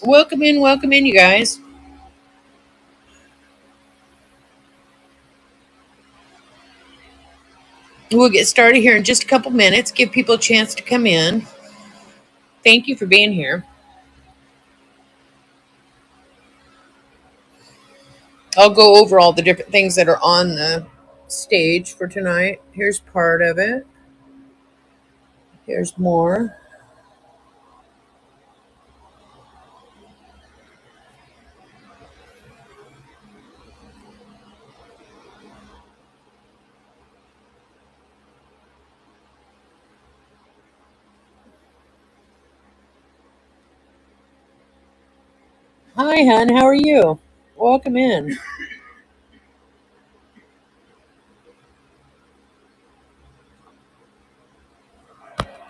Welcome in, you guys. We'll get started here in just a couple minutes. Give people a chance to come in. Thank you for being here. I'll go over all the different things that are on the stage for tonight. Here's part of it. Here's more. Hi, hon. How are you? Welcome in.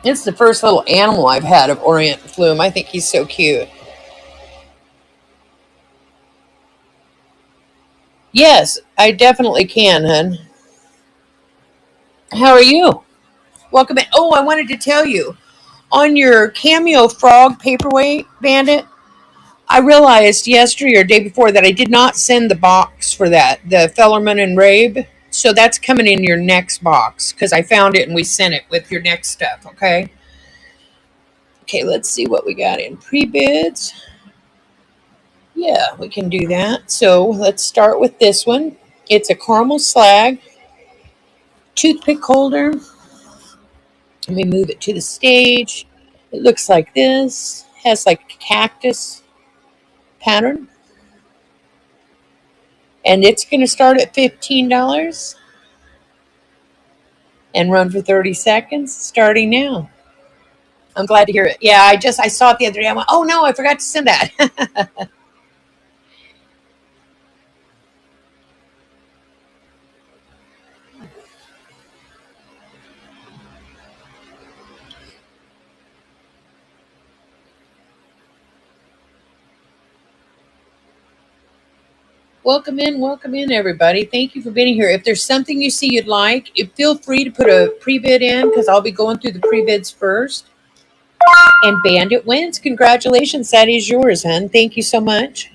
It's the first little animal I've had of Orient Flume. I think he's so cute. Yes, I definitely can, hun. How are you? Welcome in. Oh, I wanted to tell you on your Cameo Frog Paperweight Bandit, I realized yesterday or day before that I did not send the box for that, the Fellerman and Rabe. So that's coming in your next box because I found it and we sent it with your next stuff. Okay. Okay, let's see what we got in pre bids. Yeah, we can do that. So let's start with this one. It's a caramel slag toothpick holder. Let me move it to the stage. It looks like this. Has like a cactus pattern. And it's going to start at $15 and run for 30 seconds starting now. I'm glad to hear it. Yeah, I saw it the other day. I went, oh no, I forgot to send that. Welcome in, everybody. Thank you for being here. If there's something you see you'd like, feel free to put a pre-bid in because I'll be going through the pre-bids first. And Bandit wins. Congratulations. That is yours, hun. Thank you so much.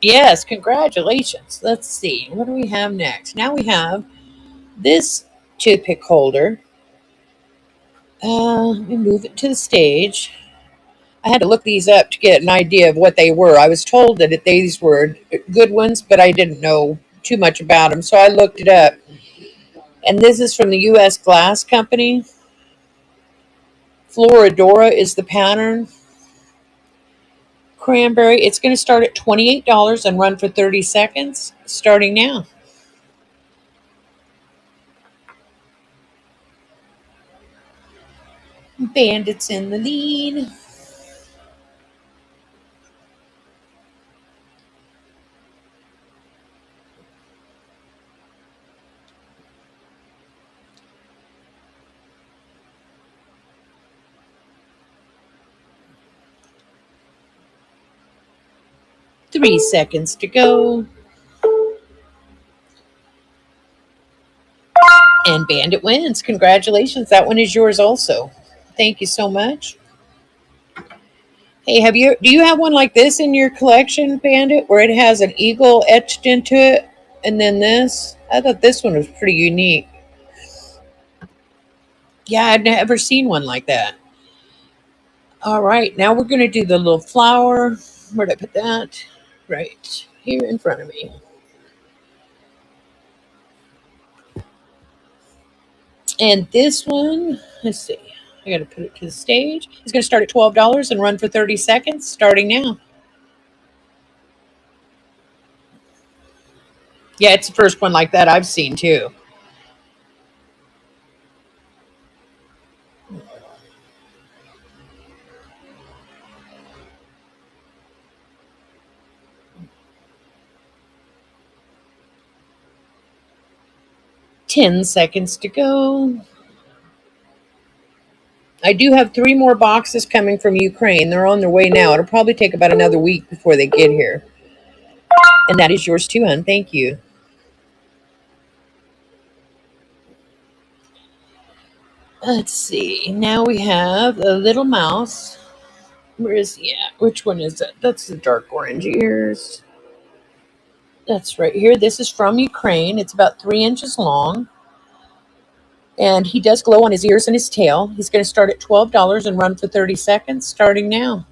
Yes, congratulations. Let's see. What do we have next? Now we have this toothpick holder. Let me move it to the stage. I had to look these up to get an idea of what they were. I was told that these were good ones, but I didn't know too much about them, so I looked it up. And this is from the U.S. Glass Company. Floridora is the pattern. Cranberry, it's going to start at $28 and run for 30 seconds, starting now. Bandits in the lead. 3 seconds to go. And Bandit wins. Congratulations. That one is yours also. Thank you so much. Hey, do you have one like this in your collection, Bandit, where it has an eagle etched into it and then this? I thought this one was pretty unique. Yeah, I'd never seen one like that. All right, now we're going to do the little flower. Where did I put that? Right here in front of me. And this one, let's see. I got to put it to the stage. It's going to start at $12 and run for 30 seconds, starting now. Yeah, it's the first one like that I've seen too. 10 seconds to go. I do have 3 more boxes coming from Ukraine. They're on their way now. It'll probably take about another week before they get here. And that is yours too, hon. Thank you. Let's see. Now we have a little mouse. Where is he at? Which one is it? That's the dark orange ears. That's right here. This is from Ukraine. It's about 3 inches long. And he does glow on his ears and his tail. He's going to start at $12 and run for 30 seconds, starting now.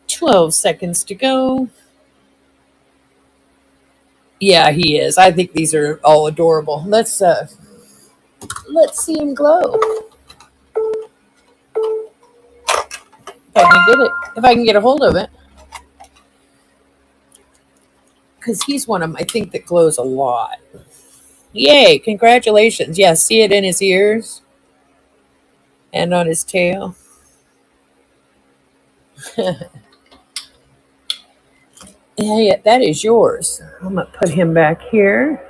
$12 to go. Yeah, he is. I think these are all adorable. Let's see him glow. If I can get it, if I can get a hold of it, because he's one of them I think that glows a lot. Yay! Congratulations. Yeah, see it in his ears and on his tail. Yeah, that is yours. I'm gonna put him back here,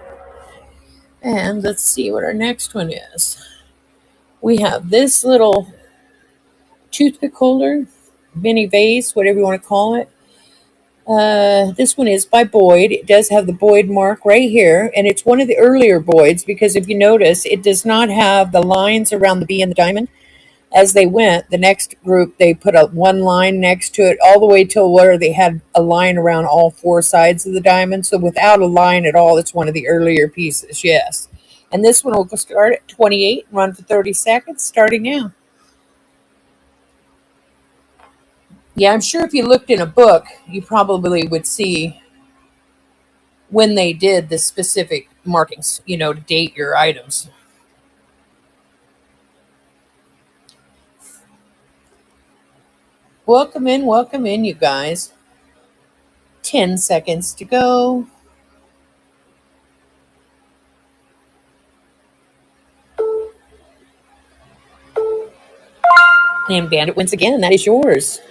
and let's see what our next one is. We have this little toothpick holder, mini vase, whatever you want to call it. This one is by Boyd. It does have the Boyd mark right here, and it's one of the earlier Boyds because if you notice, it does not have the lines around the bee and the diamond. As they went, the next group, they put a one line next to it all the way till where they had a line around all four sides of the diamond. So without a line at all, it's one of the earlier pieces, yes. And this one will start at 28 and run for 30 seconds, starting now. Yeah, I'm sure if you looked in a book, you probably would see when they did the specific markings, to date your items. Welcome in, you guys. 10 seconds to go. And Bandit wins again. That is yours.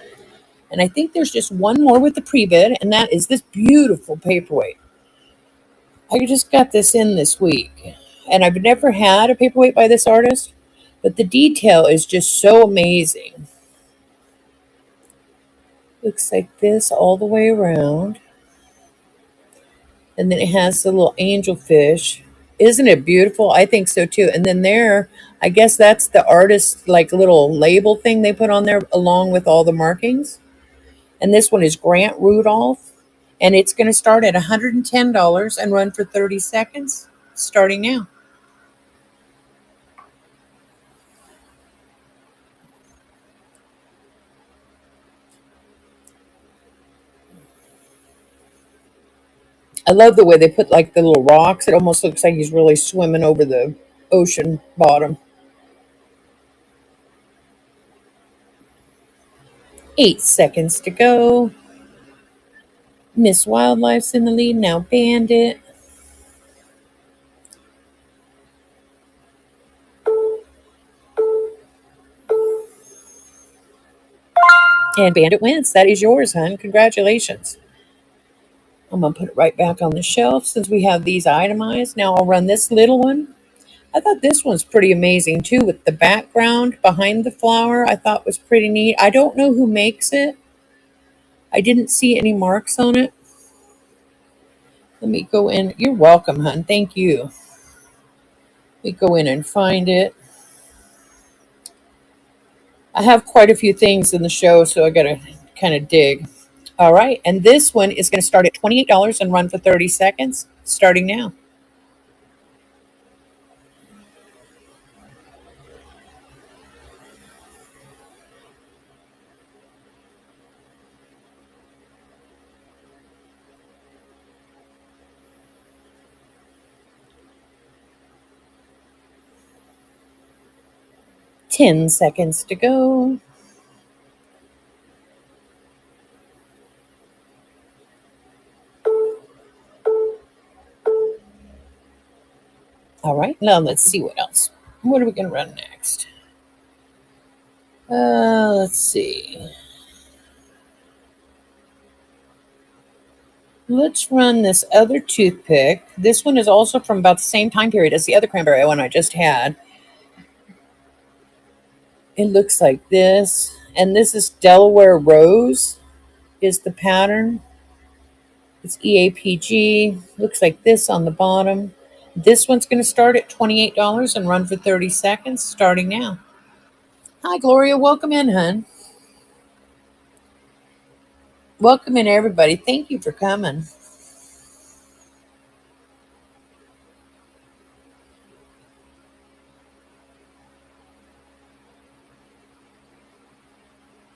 And I think there's just one more with the pre-bid, and that is this beautiful paperweight. I just got this in this week, and I've never had a paperweight by this artist, but the detail is just so amazing. Looks like this all the way around. And then it has the little angel fish. Isn't it beautiful? I think so too. And then there, I guess that's the artist's like little label thing they put on there along with all the markings. And this one is Grant Rudolph. And it's going to start at $110 and run for 30 seconds, starting now. I love the way they put like the little rocks. It almost looks like he's really swimming over the ocean bottom. 8 seconds to go. Miss Wildlife's in the lead. Now Bandit. And Bandit wins. That is yours, hon. Congratulations. I'm going to put it right back on the shelf since we have these itemized. Now I'll run this little one. I thought this one's pretty amazing too with the background behind the flower. I thought was pretty neat. I don't know who makes it. I didn't see any marks on it. Let me go in. You're welcome, hon. Thank you. Let me go in and find it. I have quite a few things in the show, so I got to kind of dig. All right. And this one is going to start at $28 and run for 30 seconds, starting now. $10 seconds to go. All right, now let's see what else. What are we going to run next? Let's see. Let's run this other toothpick. This one is also from about the same time period as the other cranberry one I just had. It looks like this. And this is Delaware Rose is the pattern. It's EAPG. Looks like this on the bottom. This one's going to start at $28 and run for 30 seconds, starting now. Hi, Gloria. Welcome in, hun. Welcome in, everybody. Thank you for coming.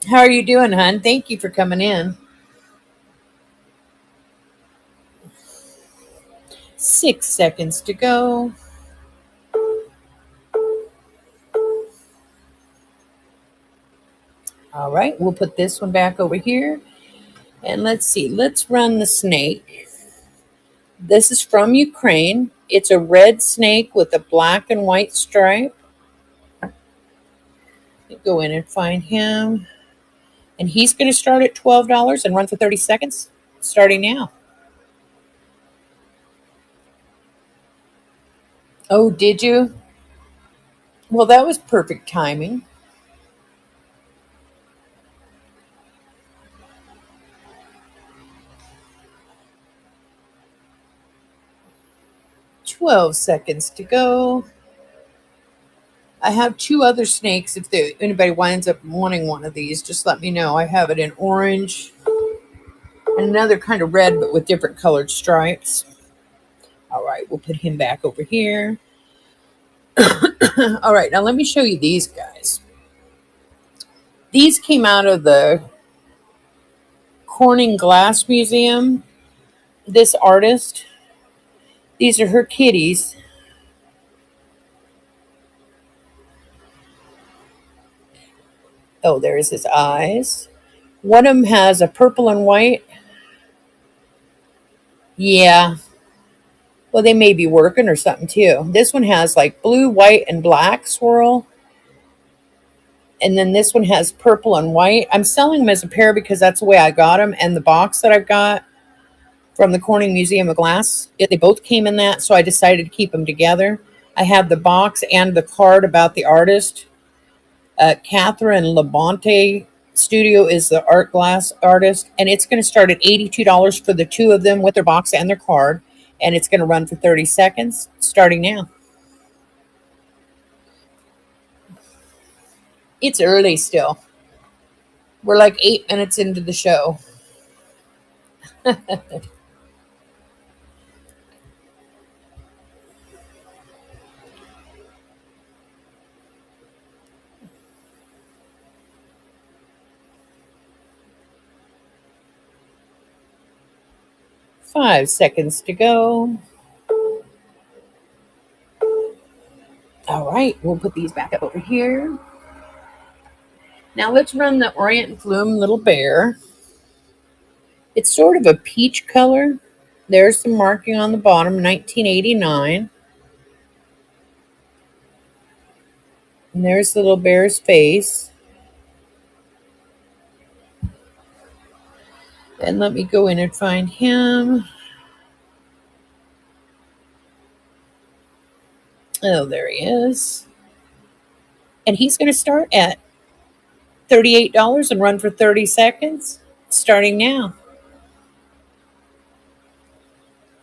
How are you doing, hun? Thank you for coming in. 6 seconds to go. All right, we'll put this one back over here. And let's see, let's run the snake. This is from Ukraine. It's a red snake with a black and white stripe. Go in and find him. And he's going to start at $12 and run for 30 seconds, starting now. Oh, did you? Well, that was perfect timing. 12 seconds to go. I have two other snakes. If anybody winds up wanting one of these, just let me know. I have it in orange and another kind of red, but with different colored stripes. All right, we'll put him back over here. All right, now let me show you these guys. These came out of the Corning Glass Museum. This artist, these are her kitties. Oh, there's his eyes. One of them has a purple and white. Yeah. Well, they may be working or something too. This one has like blue, white, and black swirl. And then this one has purple and white. I'm selling them as a pair because that's the way I got them. And the box that I've got from the Corning Museum of Glass, they both came in that. So I decided to keep them together. I have the box and the card about the artist. Catherine Labonte Studio is the art glass artist, and it's going to start at $82 for the two of them with their box and their card, and it's going to run for 30 seconds, starting now. It's early still. We're like 8 minutes into the show. 5 seconds to go. All right, we'll put these back up over here. Now let's run the Orient and Flume Little Bear. It's sort of a peach color. There's some marking on the bottom, 1989. And there's the little bear's face. And let me go in and find him. Oh, there he is. And he's going to start at $38 and run for 30 seconds, starting now.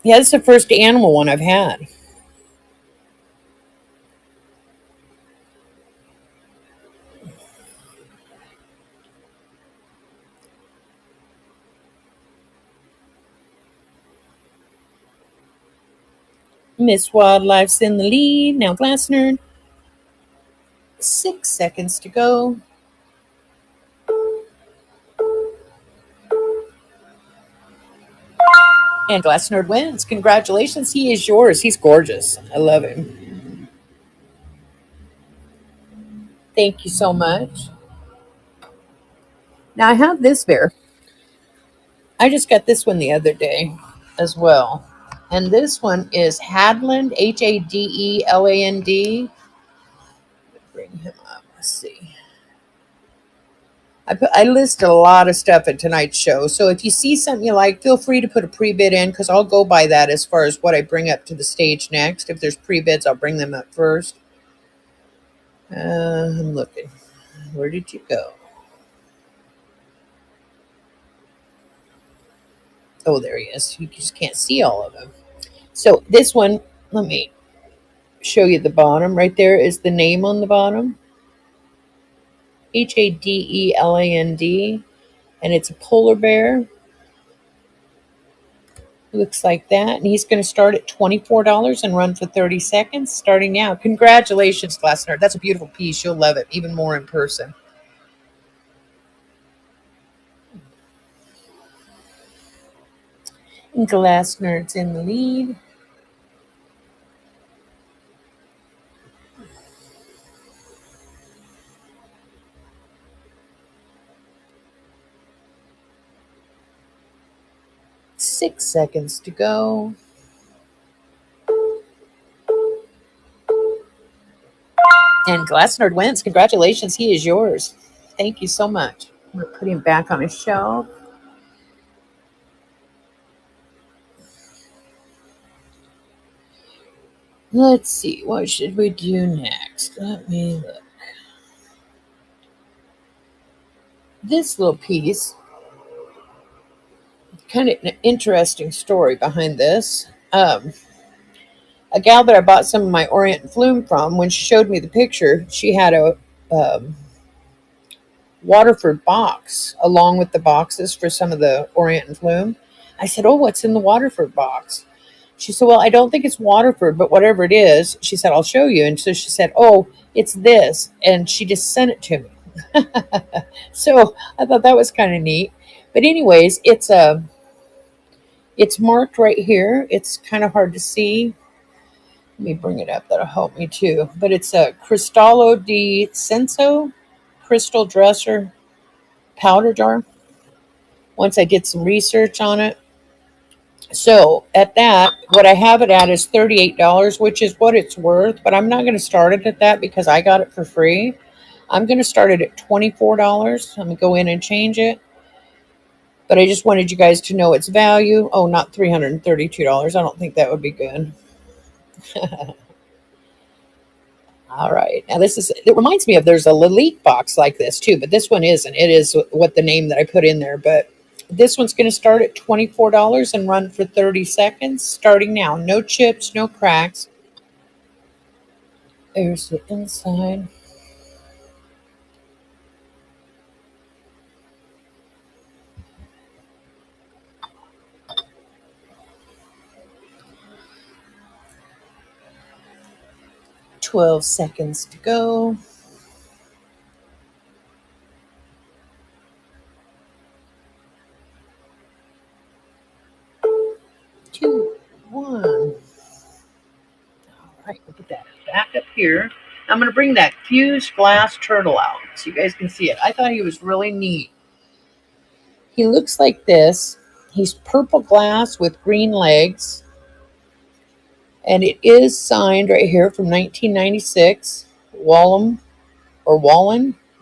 Yeah, this is the first animal one I've had. Miss Wildlife's in the lead. Now Glass Nerd. 6 seconds to go. And Glass Nerd wins. Congratulations. He is yours. He's gorgeous. I love him. Thank you so much. Now I have this bear. I just got this one the other day as well. And this one is Hadland, Hadeland. Bring him up. Let's see. I listed a lot of stuff at tonight's show. So if you see something you like, feel free to put a pre-bid in because I'll go by that as far as what I bring up to the stage next. If there's pre-bids, I'll bring them up first. I'm looking. Where did you go? Oh, there he is. You just can't see all of them. So this one, let me show you the bottom. Right there is the name on the bottom. Hadeland. And it's a polar bear. Looks like that. And he's going to start at $24 and run for 30 seconds starting now. Congratulations, Glass Nerd. That's a beautiful piece. You'll love it even more in person. And Glass Nerd's in the lead. Six seconds to go. And Glass Nerd wins. Congratulations. He is yours. Thank you so much. I'm going to put him back on his shelf. Let's see. What should we do next? Let me look. This little piece, kind of an interesting story behind this. A gal that I bought some of my Orient and Flume from, when she showed me the picture, she had a Waterford box along with the boxes for some of the Orient and Flume. I said, "Oh, what's in the Waterford box?" She said, "Well, I don't think it's Waterford, but whatever it is," she said, "I'll show you." And so she said, "Oh, it's this." And she just sent it to me. So I thought that was kind of neat. But anyways, it's marked right here. It's kind of hard to see. Let me bring it up. That'll help me too. But it's a Cristallo di Senso crystal dresser powder jar. Once I did some research on it. So at that, what I have it at is $38, which is what it's worth. But I'm not going to start it at that because I got it for free. I'm going to start it at $24. I'm going to go in and change it. But I just wanted you guys to know its value. Oh, not $332. I don't think that would be good. All right. Now it reminds me of, there's a Lalique box like this too, but this one isn't. It is what the name that I put in there. But this one's going to start at $24 and run for 30 seconds starting now. No chips, no cracks. There's the inside. $12 seconds to go. 2, 1. All right, we'll put that back up here. I'm going to bring that fused glass turtle out so you guys can see it. I thought he was really neat. He looks like this. He's purple glass with green legs. And it is signed right here from 1996, Wallen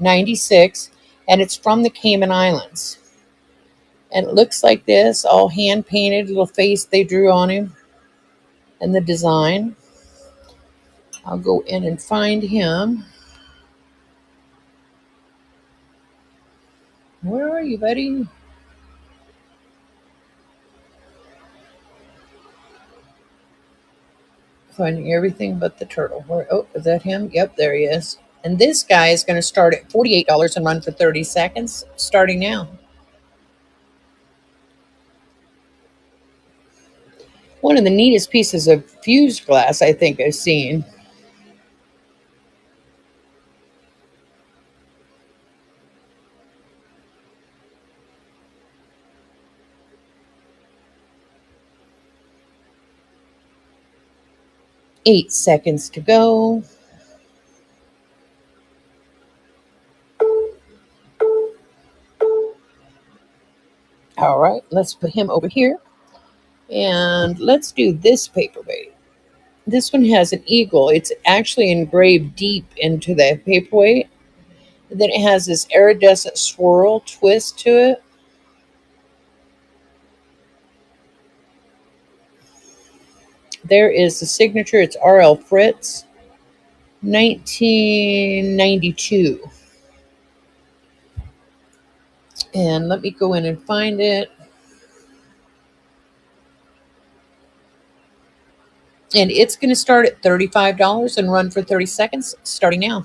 96, and it's from the Cayman Islands. And it looks like this, all hand painted, little face they drew on him, and the design. I'll go in and find him. Where are you, buddy? Finding everything but the turtle. Oh, is that him? Yep, there he is. And this guy is going to start at $48 and run for 30 seconds, starting now. One of the neatest pieces of fused glass I think I've seen. Eight seconds to go. All right, let's put him over here. And let's do this paperweight. This one has an eagle. It's actually engraved deep into the paperweight. And then it has this iridescent swirl twist to it. There is the signature. It's R.L. Fritz, 1992. And let me go in and find it. And it's going to start at $35 and run for 30 seconds, starting now.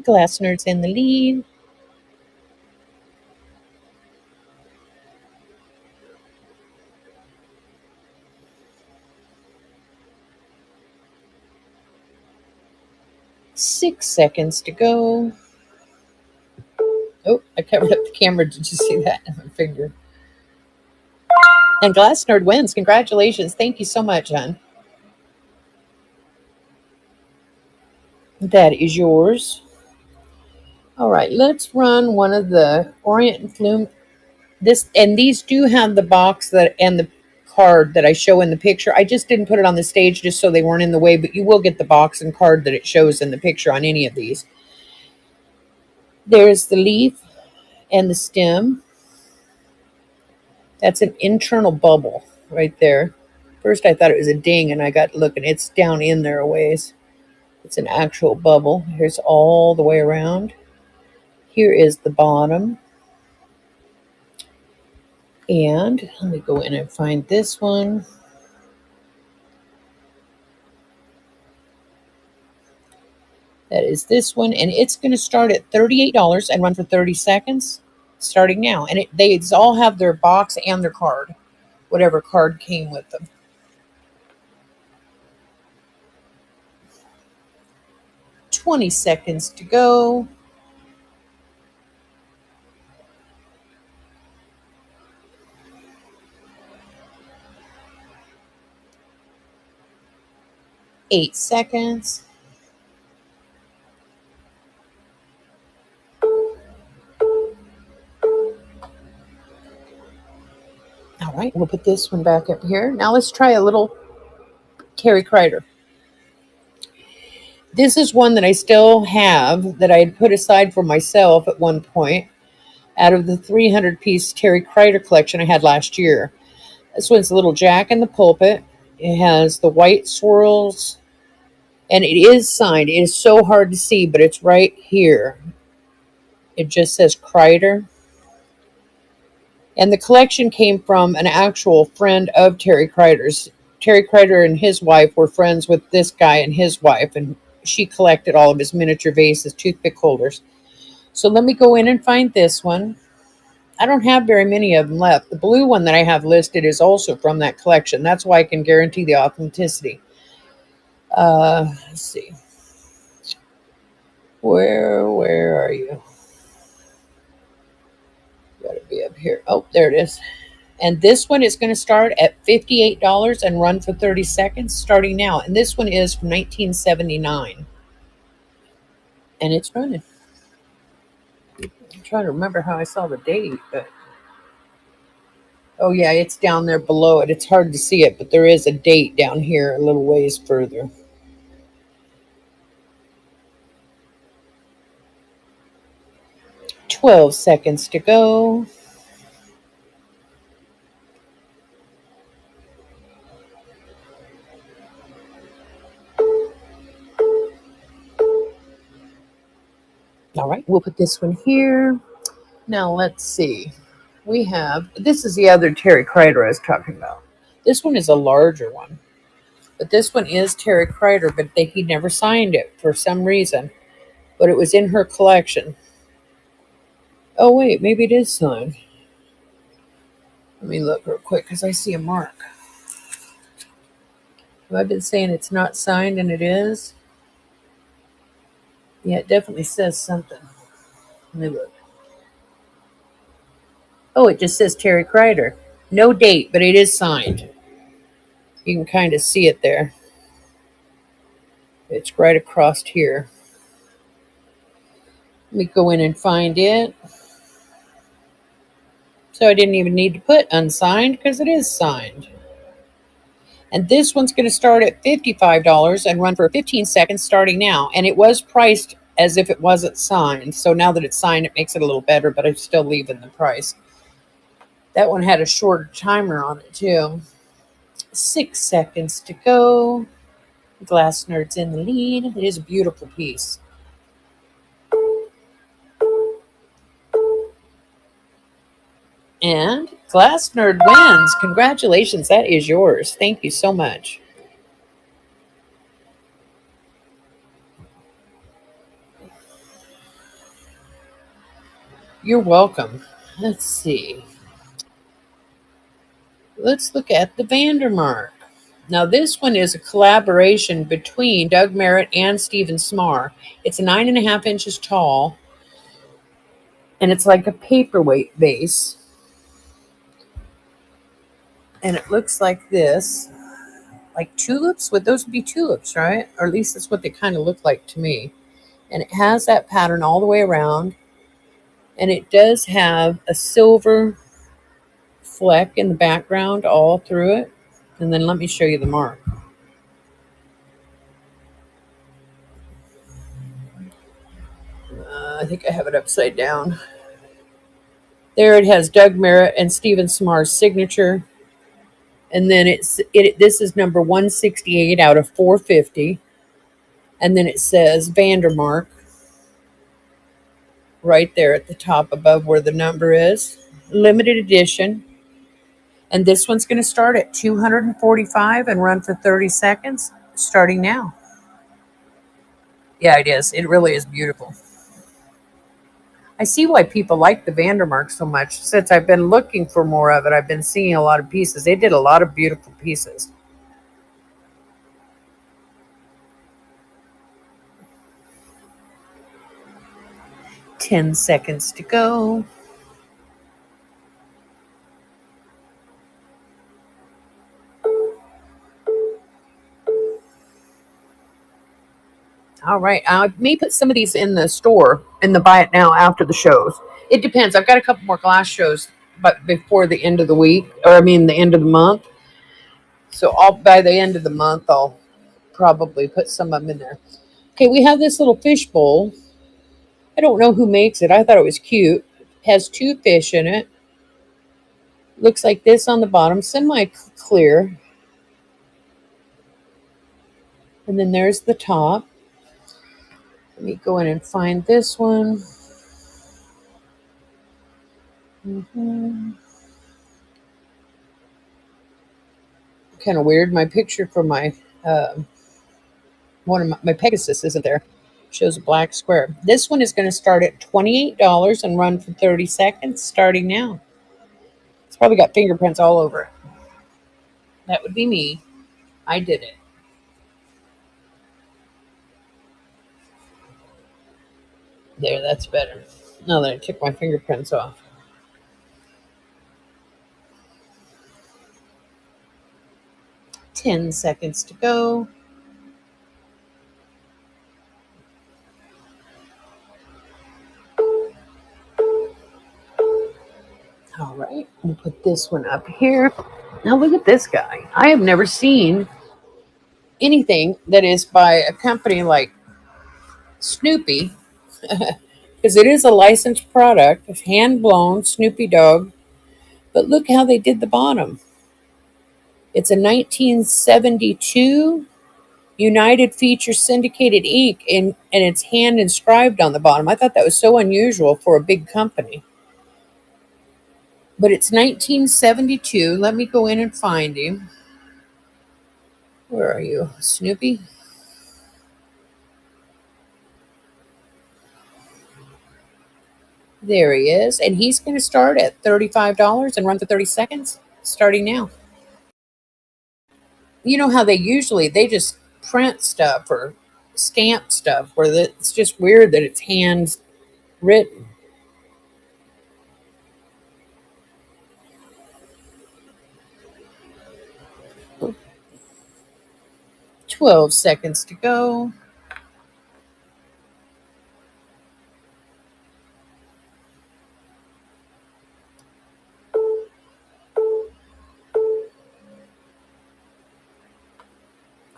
Glass Nerd's in the lead. Six seconds to go. Oh, I covered up the camera. Did you see that? My finger. And Glass Nerd wins. Congratulations. Thank you so much, hon. That is yours. All right, let's run one of the Orient and Flume. These do have the box that and the card that I show in the picture. I just didn't put it on the stage just so they weren't in the way, but you will get the box and card that it shows in the picture on any of these. There's the leaf and the stem. That's an internal bubble right there. First I thought it was a ding, and I got looking. It's down in there a ways. It's an actual bubble. Here's all the way around. Here is the bottom. And let me go in and find this one. That is this one, and it's going to start at $38 and run for 30 seconds, starting now. And they all have their box and their card, whatever card came with them. 20 seconds to go. Eight seconds. All right, we'll put this one back up here. Now let's try a little Terry Kreider. This is one that I still have that I had put aside for myself at one point out of the 300-piece Terry Kreider collection I had last year. This one's a little Jack in the Pulpit. It has the white swirls, and it is signed. It is so hard to see, but it's right here. It just says Kreider. And the collection came from an actual friend of Terry Kreider's. Terry Kreider and his wife were friends with this guy and his wife, and she collected all of his miniature vases, toothpick holders. So let me go in and find this one. I don't have very many of them left. The blue one that I have listed is also from that collection. That's why I can guarantee the authenticity. Let's see. Where are you? Gotta be up here. Oh, there it is. And this one is going to start at $58 and run for 30 seconds, starting now. And this one is from 1979. And it's running. I'm trying to remember how I saw the date, but oh yeah, it's down there below it. It's hard to see it, but there is a date down here a little ways further. 12 seconds to go. All right, we'll put this one here. Now let's see. We have, this is the other Terry Kreider I was talking about. This one is a larger one. But this one is Terry Kreider, but he never signed it for some reason. But it was in her collection. Oh, wait, maybe it is signed. Let me look real quick because I see a mark. Have I been saying it's not signed and it is? Yeah, it definitely says something. Let me look. Oh, it just says Terry Kreider. No date, but it is signed. You can kind of see it there. It's right across here. Let me go in and find it. So I didn't even need to put unsigned because it is signed. And this one's going to start at $55 and run for 15 seconds starting now. And it was priced as if it wasn't signed. So now that it's signed, it makes it a little better, but I'm still leaving the price. That one had a shorter timer on it too. 6 seconds to go. Glass Nerd's in the lead. It is a beautiful piece. And Glass Nerd wins. Congratulations. That is yours. Thank you so much. You're welcome. Let's see. Let's look at the Vandermark. Now, this one is a collaboration between Doug Merritt and Stephen Smar. It's 9.5 inches tall, and it's like a paperweight base. And it looks like this, like tulips. Would those be tulips, right? Or at least that's what they kind of look like to me. And it has that pattern all the way around. And it does have a silver fleck in the background all through it. And then let me show you the mark. I think I have it upside down. There it has Doug Merritt and Stephen Smar's signature. And then this is number 168 out of 450. And then it says Vandermark right there at the top above where the number is. Limited edition. And this one's going to start at $245 and run for 30 seconds, starting now. Yeah, it is. It really is beautiful. I see why people like the Vandermark so much. Since I've been looking for more of it, I've been seeing a lot of pieces. They did a lot of beautiful pieces. Ten seconds to go. All right. I may put some of these in the store in the buy it now after the shows. It depends. I've got a couple more glass shows, but before the end of the week, or I mean the end of the month. So by the end of the month, I'll probably put some of them in there. Okay, we have this little fish bowl. I don't know who makes it. I thought it was cute. It has two fish in it. Looks like this on the bottom, semi-clear. And then there's the top. Let me go in and find this one. Kind of weird. My picture for my one of my Pegasus isn't there. Shows a black square. This one is going to start at $28 and run for 30 seconds, starting now. It's probably got fingerprints all over it. That would be me. I did it. There, that's better. Now that I took my fingerprints off. Ten seconds to go. All right, we'll put this one up here. Now look at this guy. I have never seen anything that is by a company like Snoopy, because it is a licensed product. It's hand-blown Snoopy dog. But look how they did the bottom. It's a 1972 United Feature syndicated ink, and it's hand inscribed on the bottom. I thought that was so unusual for a big company. But it's 1972. Let me go in and find him. Where are you, Snoopy? There he is. And he's going to start at $35 and run for 30 seconds, starting now. You know how they just print stuff or stamp stuff where it's just weird that it's hand written. 12 seconds to go.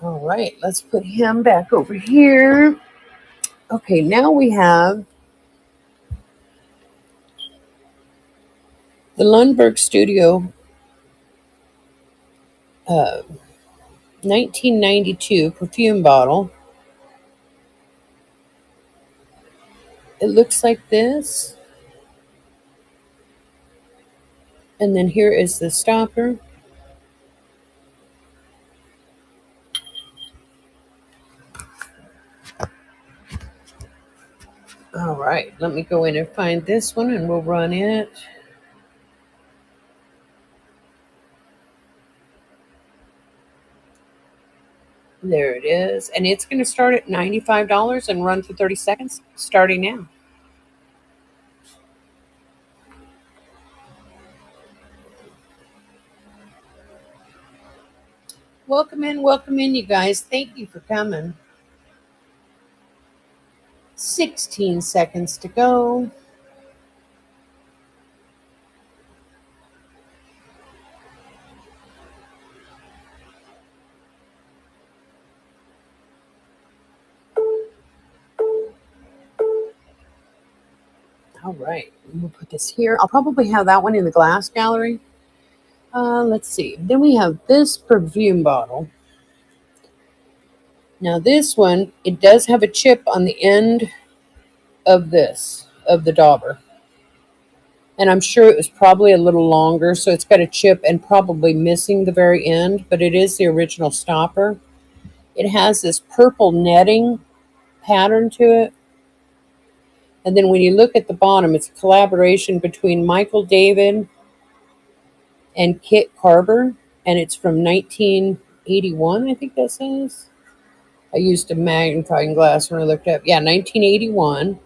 All right, let's put him back over here. Okay, now we have the Lundberg Studio uh, 1992 perfume bottle. It looks like this. And then here is the stopper. All right, let me go in and find this one and we'll run it. There it is. And it's going to start at $95 and run for 30 seconds, starting now. Welcome in, you guys. Thank you for coming. 16 seconds to go. All right, we'll put this here. I'll probably have that one in the glass gallery. Let's see. Then we have this perfume bottle. Now this one, it does have a chip on the end of the dauber. And I'm sure it was probably a little longer, so it's got a chip and probably missing the very end, but it is the original stopper. It has this purple netting pattern to it. And then when you look at the bottom, it's a collaboration between Michael David and Kit Carber, and it's from 1981, I think that says. I used a magnifying glass when I looked up. Yeah, 1981.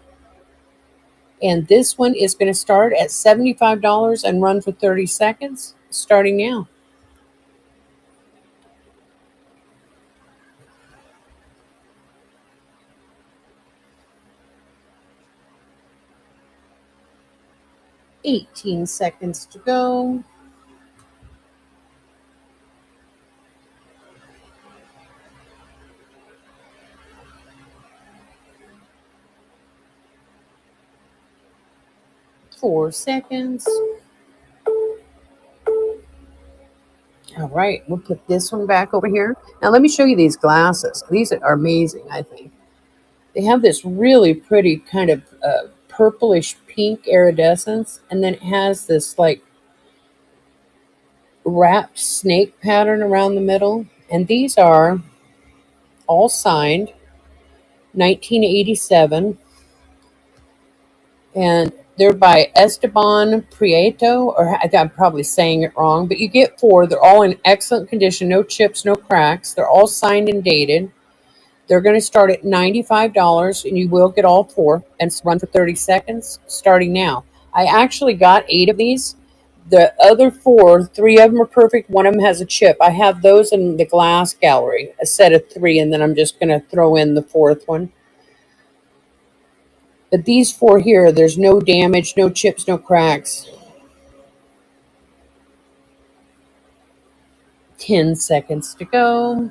And this one is going to start at $75 and run for 30 seconds, starting now. $18 seconds to go. Four seconds. All right, we'll put this one back over here. Now let me show you these glasses. These are amazing, I think. They have this really pretty kind of purplish pink iridescence, and then it has this like wrapped snake pattern around the middle. And these are all signed 1987, and they're by Esteban Prieto, or I'm probably saying it wrong, but you get four. They're all in excellent condition, no chips, no cracks. They're all signed and dated. They're going to start at $95, and you will get all four and run for 30 seconds, starting now. I actually got 8 of these. The other 4, 3 of them are perfect. One of them has a chip. I have those in the glass gallery, a set of 3, and then I'm just going to throw in the 4th one. But these 4 here, there's no damage, no chips, no cracks. 10 seconds to go.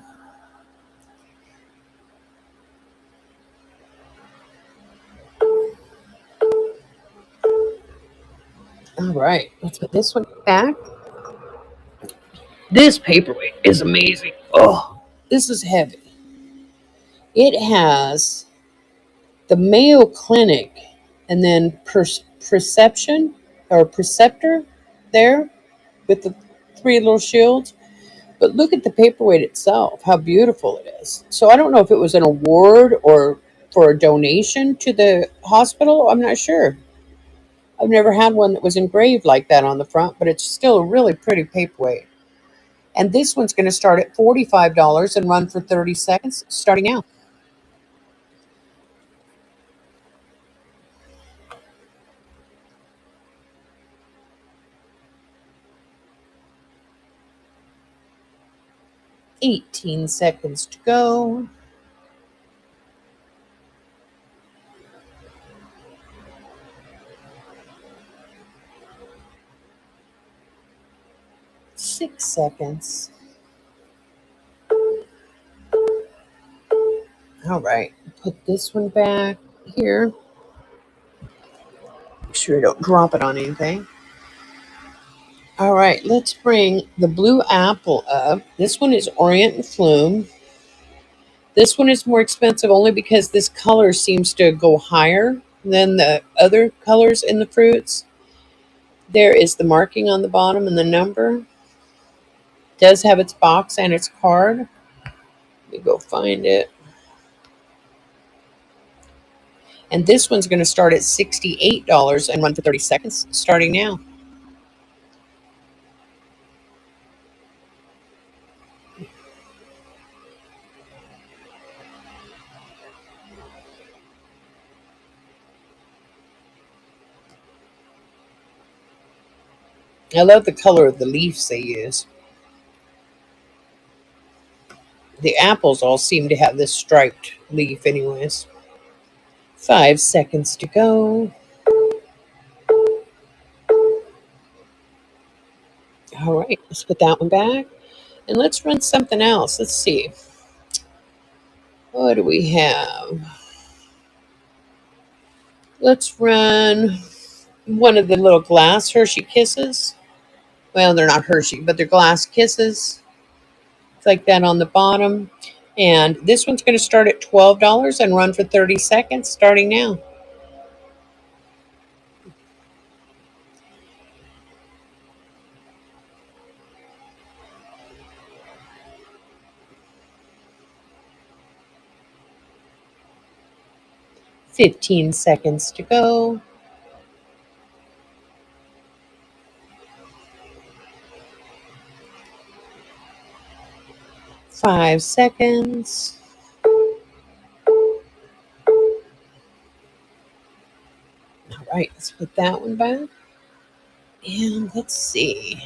All right, let's put this one back. This paperweight is amazing. Oh, this is heavy. It has the Mayo Clinic and then Perception or Preceptor there with the 3 little shields. But look at the paperweight itself, how beautiful it is. So I don't know if it was an award or for a donation to the hospital. I'm not sure. I've never had one that was engraved like that on the front, but it's still a really pretty paperweight. And this one's going to start at $45 and run for 30 seconds, starting now. $18 seconds to go. $6 seconds. All right, put this one back here. Make sure you don't drop it on anything. All right, let's bring the blue apple up. This one is Orient and Flume. This one is more expensive only because this color seems to go higher than the other colors in the fruits. There is the marking on the bottom and the number. It does have its box and its card. Let me go find it. And this one's going to start at $68 and run for 30 seconds starting now. I love the color of the leaves they use. The apples all seem to have this striped leaf anyways. 5 seconds to go. All right, let's put that one back. And let's run something else. Let's see. What do we have? Let's run one of the little glass Hershey Kisses. Well, they're not Hershey, but they're glass kisses. It's like that on the bottom. And this one's going to start at $12 and run for 30 seconds starting now. 15 seconds to go. 5 seconds. All right, let's put that one back. And let's see.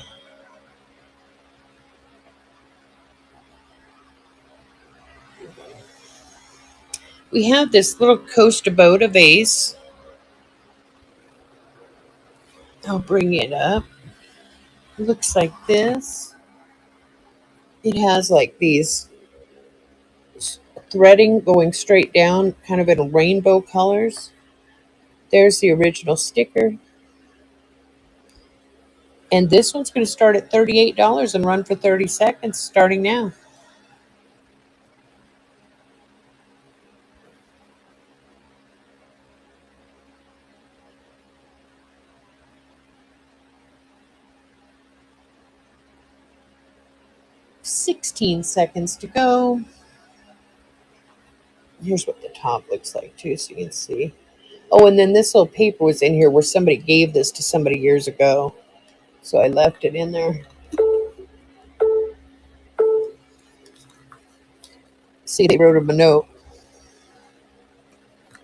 We have this little Costa Boda vase. I'll bring it up. It looks like this. It has like these threading going straight down, kind of in rainbow colors. There's the original sticker. And this one's going to start at $38 and run for 30 seconds starting now. 16 seconds to go. Here's what the top looks like too, so you can see. Oh, and then this little paper was in here where somebody gave this to somebody years ago. So I left it in there. See, they wrote him a note.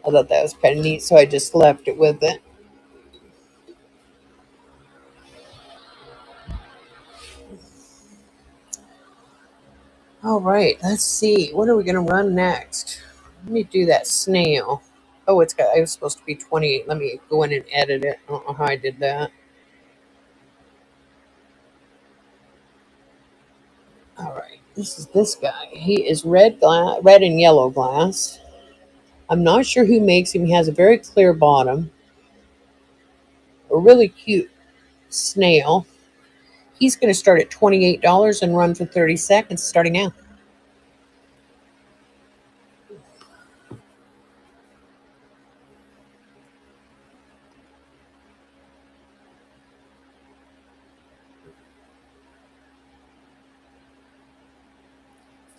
I thought that was kind of neat, so I just left it with it. All right, let's see. What are we going to run next? Let me do that snail. Oh, I was supposed to be 28. Let me go in and edit it. I don't know how I did that. All right, this is this guy. He is red and yellow glass. I'm not sure who makes him. He has a very clear bottom. A really cute snail. He's going to start at $28 and run for 30 seconds starting now.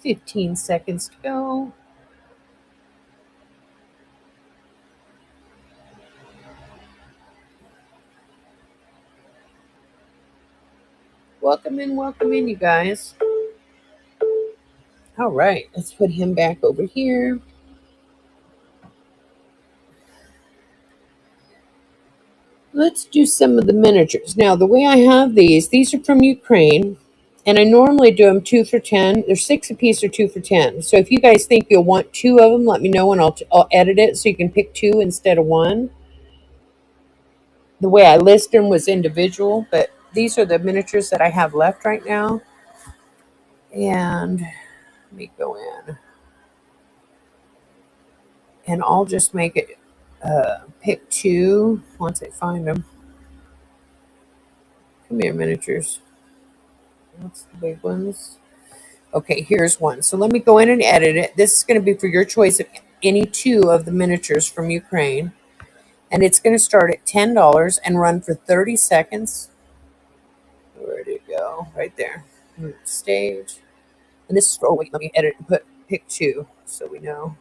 15 seconds to go. Welcome in, you guys. All right, let's put him back over here. Let's do some of the miniatures. Now, the way I have these are from Ukraine, and I normally do them 2 for 10. They're 6 a piece or 2 for 10. So if you guys think you'll want 2 of them, let me know and I'll edit it so you can pick 2 instead of 1. The way I list them was individual, but these are the miniatures that I have left right now. And let me go in. And I'll just make it pick 2 once I find them. Come here, miniatures. What's the big ones? Okay, here's one. So let me go in and edit it. This is going to be for your choice of any two of the miniatures from Ukraine. And it's going to start at $10 and run for 30 seconds. Where'd it go? Right there. Stage. And this is for, oh wait, let me edit and pick two so we know.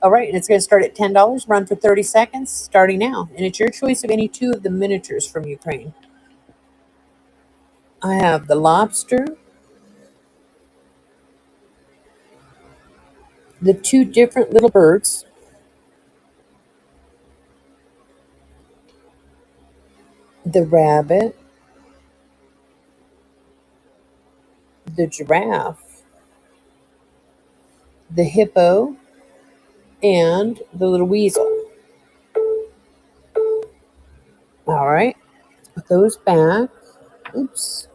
All right, and it's going to start at $10, run for 30 seconds, starting now. And it's your choice of any two of the miniatures from Ukraine. I have the lobster, the two different little birds, the rabbit, the giraffe, the hippo, and the little weasel. All right, put those back. Oops,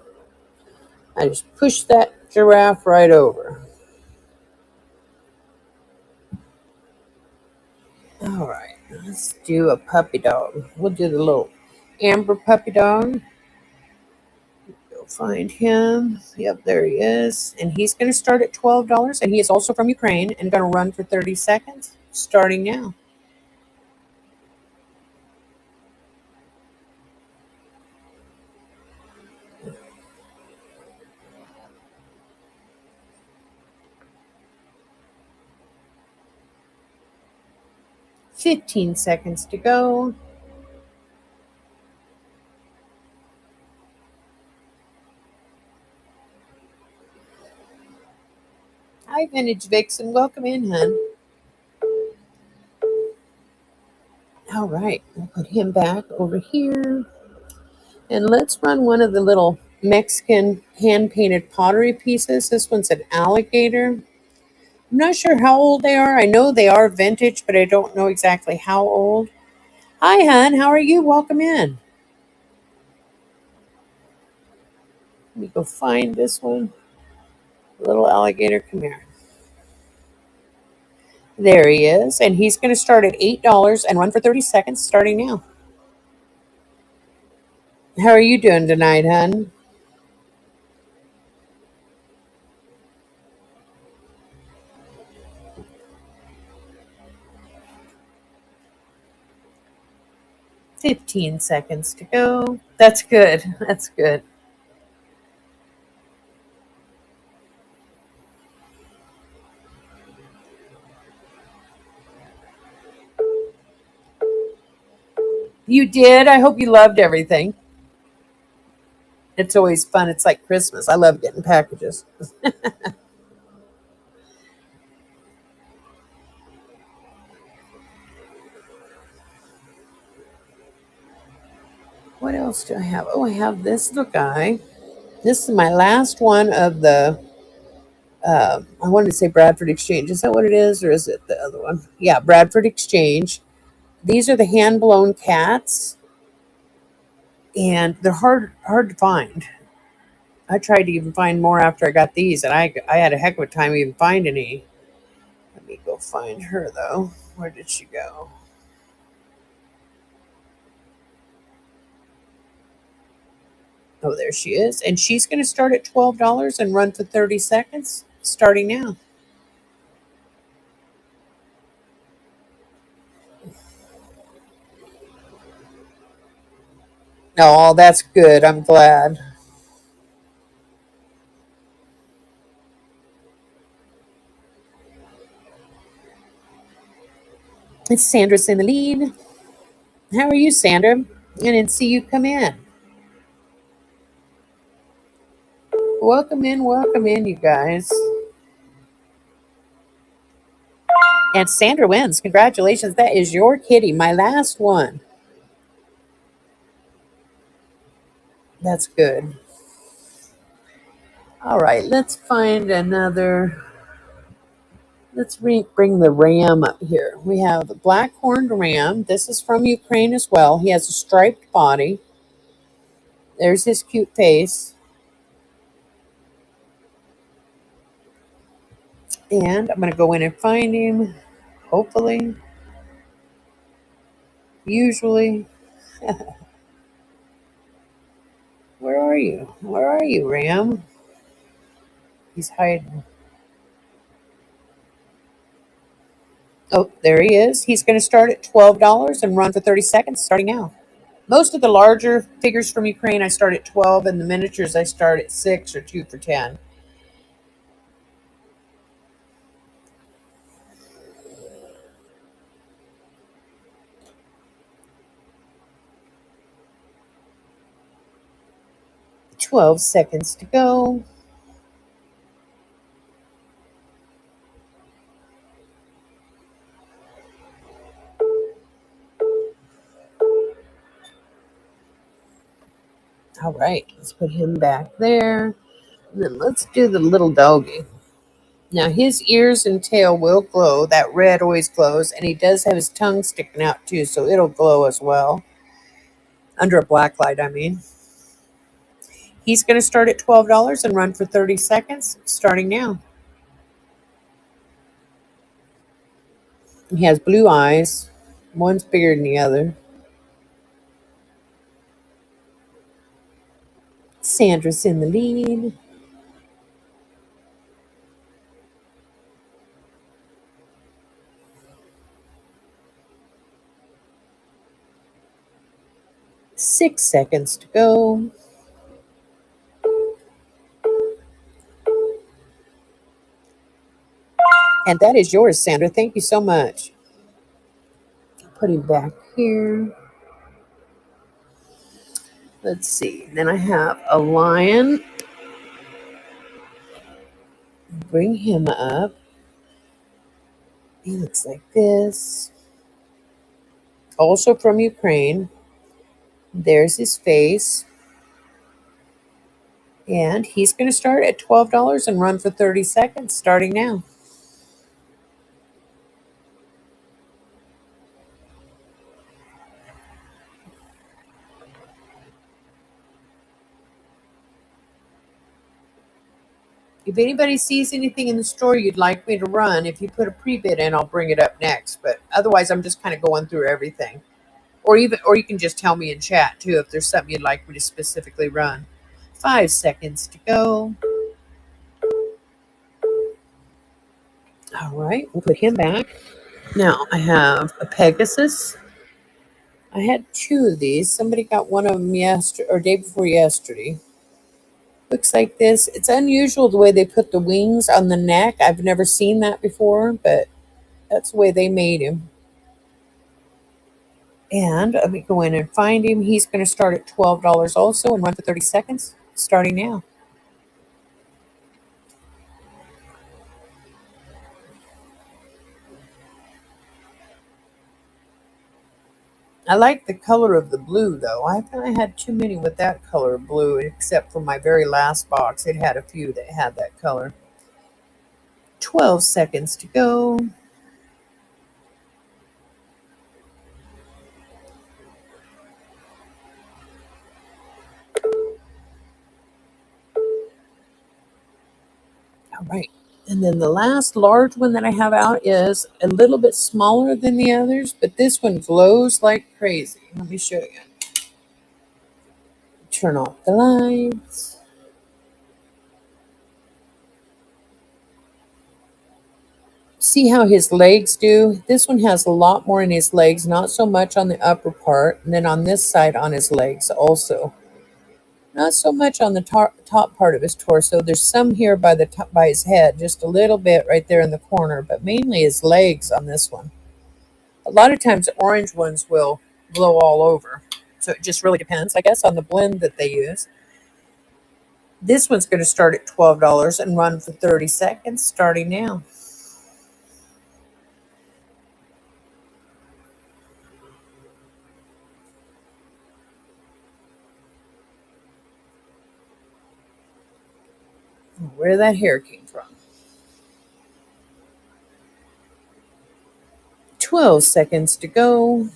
I just pushed that giraffe right over. All right, let's do a puppy dog. We'll do the little amber puppy dog. Go find him. Yep, there he is. And he's going to start at $12. And he is also from Ukraine and going to run for 30 seconds, starting now. $15 seconds to go. Hi, Vintage Vixen. Welcome in, hun. All right, we'll put him back over here. And let's run one of the little Mexican hand-painted pottery pieces. This one's an alligator. I'm not sure how old they are. I know they are vintage, but I don't know exactly how old. Hi, hun. How are you? Welcome in. Let me go find this one. Little alligator, come here. There he is. And he's going to start at $8 and run for 30 seconds, starting now. How are you doing tonight, hun? $15 seconds to go. That's good. That's good. You did? I hope you loved everything. It's always fun. It's like Christmas. I love getting packages. What else do I have? Oh, I have this little guy. This is my last one of the, I wanted to say Bradford Exchange. Is that what it is? Or is it the other one? Yeah, Bradford Exchange. These are the hand-blown cats. And they're hard to find. I tried to even find more after I got these, and I had a heck of a time even finding any. Let me go find her, though. Where did she go? Oh, there she is. And she's going to start at $12 and run for 30 seconds, starting now. Oh, that's good. I'm glad. It's Sandra's in the lead. How are you, Sandra? I didn't see you come in. Welcome in, you guys. And Sandra wins. Congratulations. That is your kitty, my last one. That's good. All right, let's find another. Let's bring the ram up here. We have the black horned ram. This is from Ukraine as well. He has a striped body. There's his cute face. And I'm going to go in and find him. Hopefully. Usually. Where are you? Where are you, Ram? He's hiding. Oh, there he is. He's going to start at $12 and run for 30 seconds starting now. Most of the larger figures from Ukraine I start at 12, and the miniatures I start at 6 or 2 for 10. 12 seconds to go. All right, let's put him back there. And then let's do the little doggy. Now his ears and tail will glow. That red always glows, and he does have his tongue sticking out too, so it'll glow as well. Under a black light, I mean. He's going to start at $12 and run for 30 seconds, starting now. He has blue eyes. One's bigger than the other. Sandra's in the lead. 6 seconds to go. And that is yours, Sandra. Thank you so much. Put him back here. Let's see. Then I have a lion. Bring him up. He looks like this. Also from Ukraine. There's his face. And he's going to start at $12 and run for 30 seconds, starting now. If anybody sees anything in the store you'd like me to run, if you put a pre-bid in, I'll bring it up next. But otherwise, I'm just kind of going through everything. Or you can just tell me in chat too if there's something you'd like me to specifically run. 5 seconds to go. All right, we'll put him back. Now I have a Pegasus. I had two of these. Somebody got one of them yesterday or day before yesterday. Looks like this. It's unusual the way they put the wings on the neck. I've never seen that before, but that's the way they made him. And let me go in and find him. He's going to start at $12 also and run for 30 seconds, starting now. I like the color of the blue, though. I thought I had too many with that color of blue, except for my very last box. It had a few that had that color. 12 seconds to go. All right. And then the last large one that I have out is a little bit smaller than the others, but this one glows like crazy. Let me show you. Turn off the lights. See how his legs do? This one has a lot more in his legs, not so much on the upper part, and then on this side on his legs also. Not so much on the top part of his torso. There's some here by the top, by his head, just a little bit right there in the corner, but mainly his legs on this one. A lot of times the orange ones will glow all over. So it just really depends, I guess, on the blend that they use. This one's going to start at $12 and run for 30 seconds, starting now. Where that hair came from. 12 seconds to go.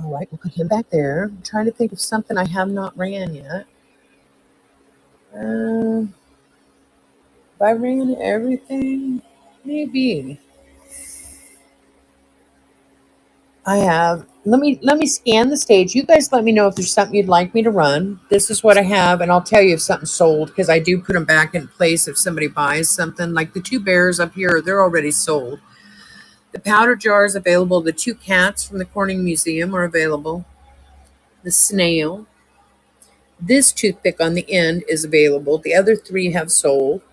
All right, we'll put him back there. I'm trying to think of something I have not ran yet. Have I ran everything? Maybe. I have. Let me scan the stage. You guys let me know if there's something you'd like me to run. This is what I have, and I'll tell you if something's sold because I do put them back in place if somebody buys something. Like the two bears up here, they're already sold. The powder jar is available. The two cats from the Corning Museum are available. The snail. This toothpick on the end is available. The other three have sold.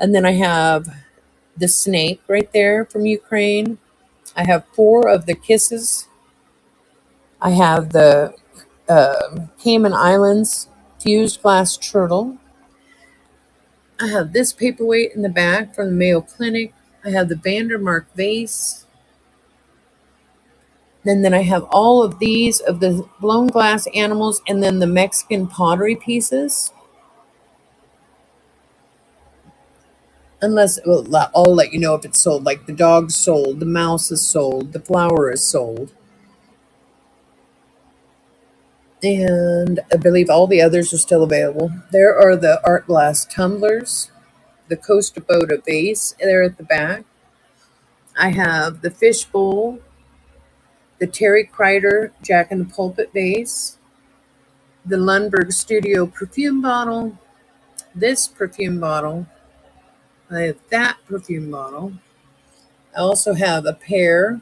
And then I have the snake right there from Ukraine. I have four of the kisses. I have the Cayman Islands fused glass turtle. I have this paperweight in the back from the Mayo Clinic. I have the Vandermark vase. Then I have all of these of the blown glass animals and then the Mexican pottery pieces. Unless, well, I'll let you know if it's sold. Like the dog's sold, the mouse is sold, the flower is sold. And I believe all the others are still available. There are the art glass tumblers, the Costa Boda vase there at the back. I have the fishbowl, the Terry Kreider Jack in the Pulpit vase, the Lundberg Studio perfume bottle, this perfume bottle, I have that perfume bottle. I also have a pear,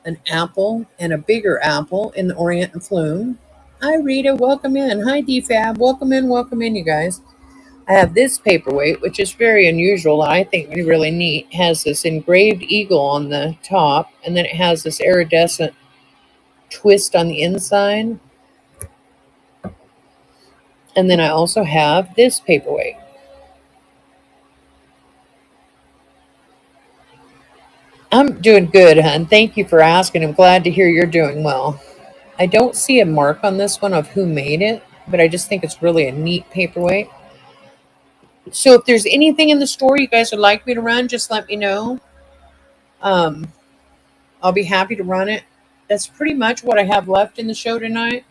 an apple, and a bigger apple in the Orient and Flume. Hi, Rita. Welcome in. Hi, DFAB. Welcome in. Welcome in, you guys. I have this paperweight, which is very unusual. I think really neat. It has this engraved eagle on the top, and then it has this iridescent twist on the inside. And then I also have this paperweight. I'm doing good, hon. Thank you for asking. I'm glad to hear you're doing well. I don't see a mark on this one of who made it, but I just think it's really a neat paperweight. So if there's anything in the store you guys would like me to run, just let me know. Um, I'll be happy to run it. That's pretty much what I have left in the show tonight.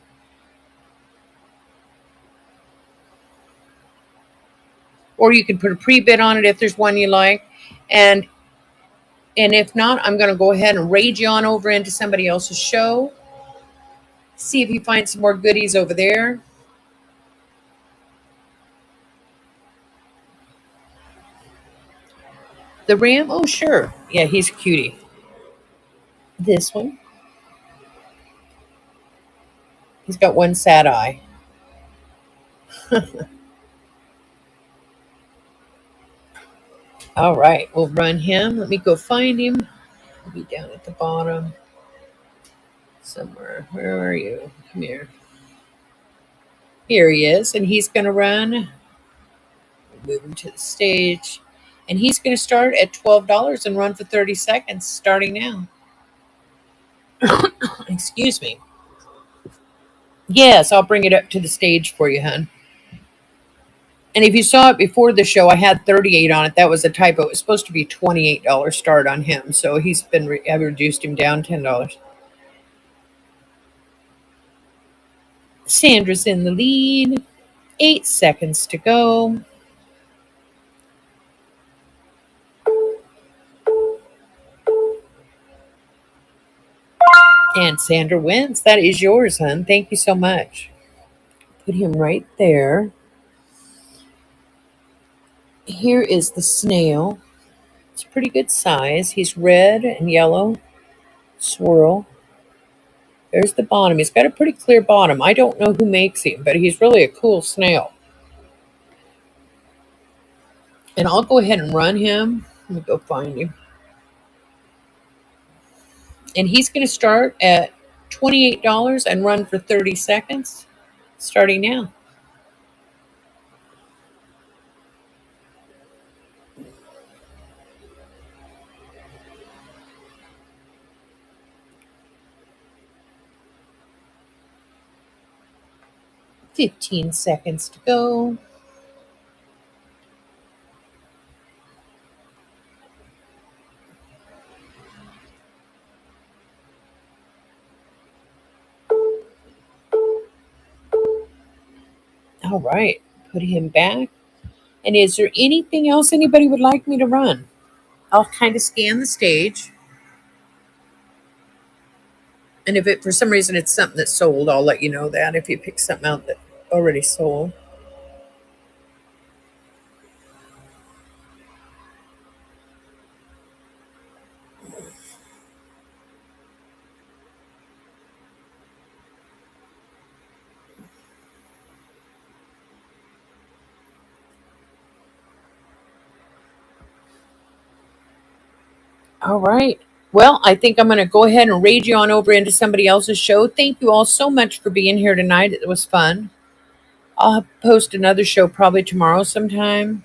Or you can put a pre-bid on it if there's one you like. And if not, I'm going to go ahead and raid you on over into somebody else's show. See if you find some more goodies over there. The Ram? Oh, sure. Yeah, he's a cutie. This one. He's got one sad eye. All right, we'll run him. Let me go find him. He'll be down at the bottom somewhere. Where are you? Come here. Here he is, and he's going to run. Move him to the stage. And he's going to start at $12 and run for 30 seconds, starting now. Excuse me. Yes, I'll bring it up to the stage for you, hon. And if you saw it before the show, I had 38 on it. That was a typo. It was supposed to be $28 start on him. So he's been, I reduced him down $10. Sandra's in the lead. 8 seconds to go. And Sandra wins. That is yours, hon. Thank you so much. Put him right there. Here is the snail. It's a pretty good size. He's red and yellow. Swirl. There's the bottom. He's got a pretty clear bottom. I don't know who makes him, but he's really a cool snail. And I'll go ahead and run him. Let me go find him. And he's going to start at $28 and run for 30 seconds, starting now. $15 seconds to go. All right. Put him back. And is there anything else anybody would like me to run? I'll kind of scan the stage. And if it for some reason it's something that's sold, I'll let you know that if you pick something out that already sold. All right. Well, I think I'm going to go ahead and raid you on over into somebody else's show. Thank you all so much for being here tonight. It was fun. I'll post another show probably tomorrow sometime.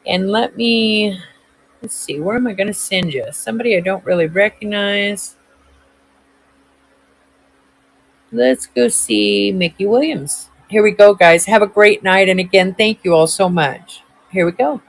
And let's see, where am I going to send you? Somebody I don't really recognize. Let's go see Mickey Williams. Here we go, guys. Have a great night. And again, thank you all so much. Here we go.